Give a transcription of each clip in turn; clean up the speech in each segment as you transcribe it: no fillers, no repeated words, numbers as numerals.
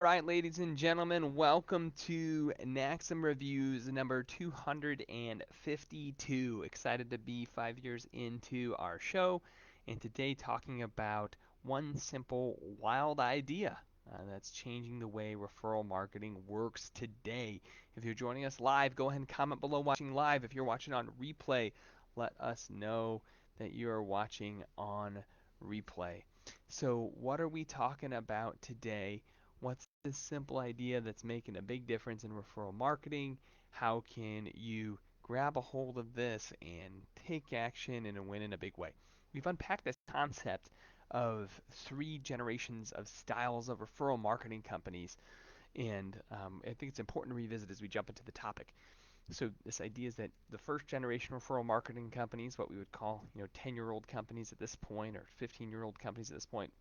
All right, ladies and gentlemen, welcome to NaXum Reviews number 252. Excited to be 5 years into our show, and today talking about one simple wild idea that's changing the way referral marketing works today. If you're joining us live, go ahead and comment below watching live. If you're watching on replay, let us know that you are watching on replay. So, what are we talking about today? What's this simple idea that's making a big difference in referral marketing? How can you grab a hold of this and take action and win in a big way? We've unpacked this concept of three generations of styles of referral marketing companies, and I think it's important to revisit as we jump into the topic. So this idea is that the first generation referral marketing companies, what we would call 10-year-old companies at this point, or 15-year-old companies at this point,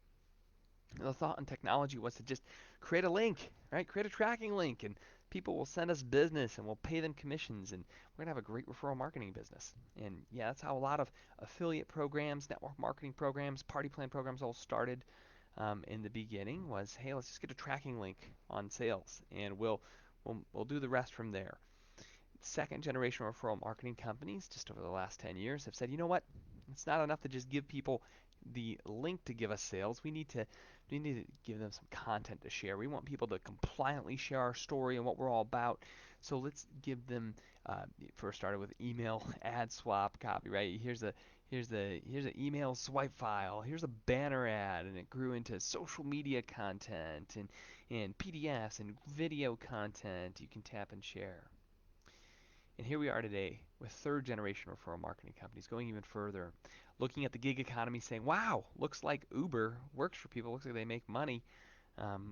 the thought in technology was to just create a link, right? Create a tracking link, and people will send us business, and we'll pay them commissions, and we're gonna have a great referral marketing business. And yeah, that's how a lot of affiliate programs, network marketing programs, party plan programs all started in the beginning. Was hey, let's just get a tracking link on sales, and we'll do the rest from there. Second generation referral marketing companies, just over the last 10 years, have said, you know what? It's not enough to just give people the link to give us sales. We need to give them some content to share. We want people to compliantly share our story and what we're all about. So let's give them. First started with email ad swap copy, right? Here's an email swipe file. Here's a banner ad, and it grew into social media content and PDFs and video content you can tap and share. And here we are today with third generation referral marketing companies going even further, looking at the gig economy saying, wow, looks like Uber works for people, looks like they make money,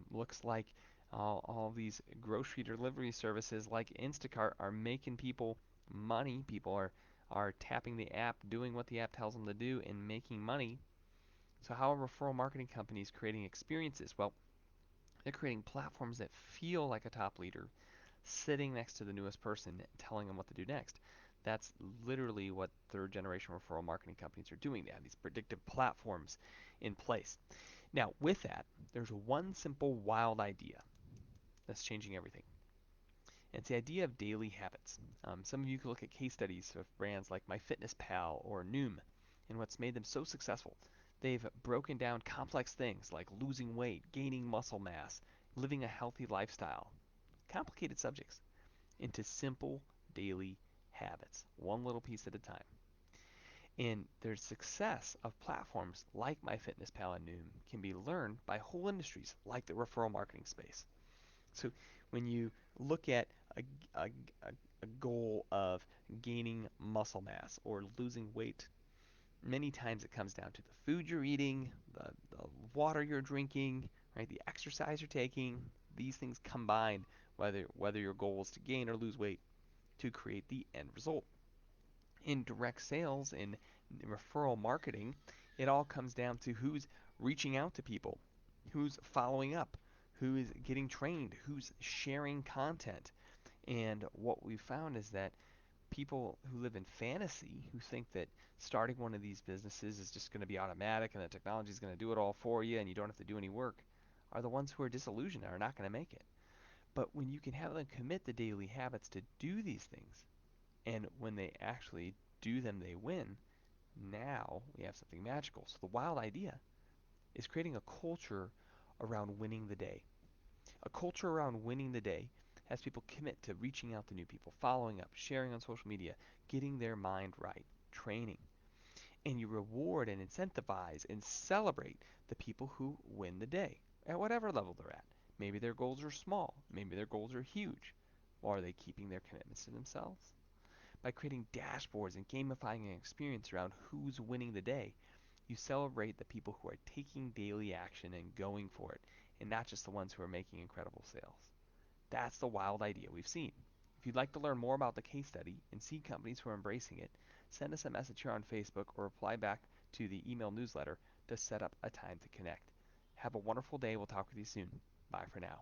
looks like all these grocery delivery services like Instacart are making people money. People are tapping the app, doing what the app tells them to do, and making money. So how are referral marketing companies creating experiences? Well, they're creating platforms that feel like a top leader sitting next to the newest person telling them what to do next. That's literally what third generation referral marketing companies are doing. They have these predictive platforms in place. Now, with that, there's one simple wild idea that's changing everything. And it's the idea of daily habits. Some of you can look at case studies of brands like MyFitnessPal or Noom and what's made them so successful. They've broken down complex things like losing weight, gaining muscle mass, living a healthy lifestyle, complicated subjects, into simple daily habits, one little piece at a time. And their success of platforms like MyFitnessPal and Noom can be learned by whole industries like the referral marketing space. So when you look at a, a, a goal of gaining muscle mass or losing weight, many times it comes down to the food you're eating, the water you're drinking, right? The exercise you're taking. These things combined, whether your goal is to gain or lose weight, to create the end result. In direct sales and referral marketing, it all comes down to who's reaching out to people, who's following up, who's getting trained, who's sharing content. And what we found is that people who live in fantasy, who think that starting one of these businesses is just going to be automatic and the technology is going to do it all for you and you don't have to do any work, are the ones who are disillusioned and are not going to make it. But when you can have them commit the daily habits to do these things, and when they actually do them, they win, now we have something magical. So the wild idea is creating a culture around winning the day. A culture around winning the day has people commit to reaching out to new people, following up, sharing on social media, getting their mind right, training. And you reward and incentivize and celebrate the people who win the day at whatever level they're at. Maybe their goals are small, maybe their goals are huge. Or are they keeping their commitments to themselves? By creating dashboards and gamifying an experience around who's winning the day, you celebrate the people who are taking daily action and going for it, and not just the ones who are making incredible sales. That's the wild idea we've seen. If you'd like to learn more about the case study and see companies who are embracing it, send us a message here on Facebook or reply back to the email newsletter to set up a time to connect. Have a wonderful day. We'll talk with you soon. Bye for now.